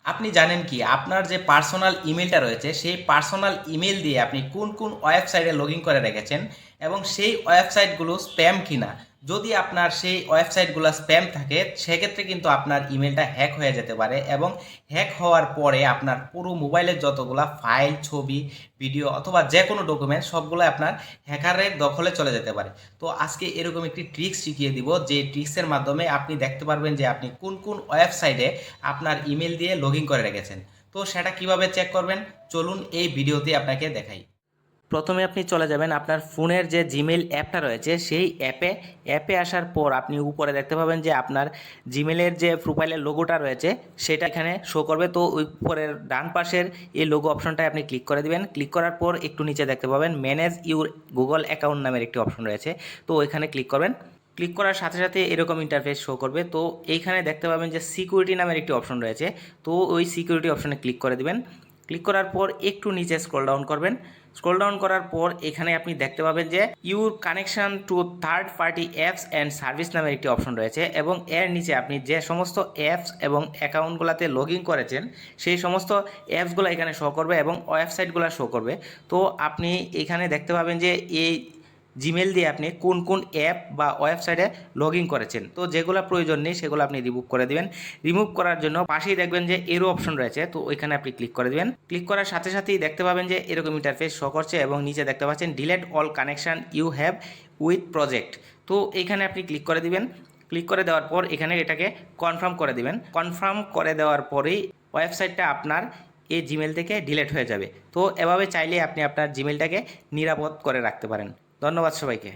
আপনি জানেন কি আপনার যে পার্সোনাল ইমেলটা রয়েছে সেই পার্সোনাল ইমেল দিয়ে আপনি কোন কোন ওয়েবসাইটে লগ ইন করে রেখেছেন এবং সেই ওয়েবসাইটগুলো স্প্যাম কিনা। যদি আপনার সেই ওয়েবসাইটগুলো স্প্যাম থাকে সেক্ষেত্রে কিন্তু আপনার ইমেলটা হ্যাক হয়ে যেতে পারে এবং হ্যাক হওয়ার পরে আপনার পুরো মোবাইলের যতগুলা ফাইল, ছবি, ভিডিও অথবা যে কোনো ডকুমেন্ট সবগুলো আপনার হ্যাকারের দখলে চলে যেতে পারে। তো আজকে এরকম একটি ট্রিক্স শিখিয়ে দিব, যে ট্রিক্সের মাধ্যমে আপনি দেখতে পারবেন যে আপনি কোন কোন ওয়েবসাইটে আপনার ইমেল দিয়ে লগ ইন করে রেখেছেন। তো সেটা কিভাবে চেক করবেন, চলুন এই ভিডিওতে আপনাকে দেখাই। প্রথমে আপনি চলে যাবেন আপনার ফোনের যে জিমেইল অ্যাপটা রয়েছে সেই অ্যাপে আসার পর আপনি উপরে দেখতে পাবেন যে আপনার জিমেলের যে প্রোফাইলের লোগোটা রয়েছে সেটা এখানে শো করবে। তো ওই উপরের ডান পাশের এই লোগো অপশনটায় আপনি ক্লিক করে দিবেন। ক্লিক করার পর একটু নিচে দেখতে পাবেন ম্যানেজ ইউর গুগল অ্যাকাউন্ট নামের একটি অপশন রয়েছে, তো ওইখানে ক্লিক করবেন। ক্লিক করার সাথে সাথে এরকম ইন্টারফেস শো করবে। তো এইখানে দেখতে পাবেন যে সিকিউরিটি নামের একটি অপশন রয়েছে, তো ওই সিকিউরিটি অপশনে ক্লিক করে দিবেন। ক্লিক করার পর একটু নিচে স্ক্রল ডাউন করবেন। স্ক্রল ডাউন করার পর এখানে আপনি দেখতে পাবেন যে your connection to third party apps and service নামের একটি অপশন রয়েছে এবং এর নিচে আপনি যে সমস্ত অ্যাপস এবং অ্যাকাউন্টগুলোতে লগ ইন করেছেন সেই সমস্ত অ্যাপসগুলো এখানে শো করবে এবং ওয়েবসাইটগুলো শো করবে। তো আপনি এখানে দেখতে পাবেন যে এই জিমেল দিয়ে আপনি কোন কোন অ্যাপ বা ওয়েবসাইটে লগ ইন করেছেন। তো যেগুলো প্রয়োজন নেই সেগুলো আপনি রিমুভ করে দিবেন। রিমুভ করার জন্য পাশেই দেখবেন যে এরো অপশন রয়েছে, তো ওইখানে আপনি ক্লিক করে দিবেন। ক্লিক করার সাথে সাথেই দেখতে পাবেন যে এরকম ইন্টারফেস শো করছে এবং নিচে দেখতে পাচ্ছেন delete all connection you have with project. তো এইখানে আপনি ক্লিক করে দিবেন। ক্লিক করে দেওয়ার পর এখানে এটাকে কনফার্ম করে দিবেন। কনফার্ম করে দেওয়ার পরেই ওয়েবসাইটটা আপনার এই জিমেল থেকে ডিলেট হয়ে যাবে। তো এভাবে চাইলে আপনি আপনার জিমেলটাকে নিরাপদ করে রাখতে পারেন। ধন্যবাদ সবাইকে।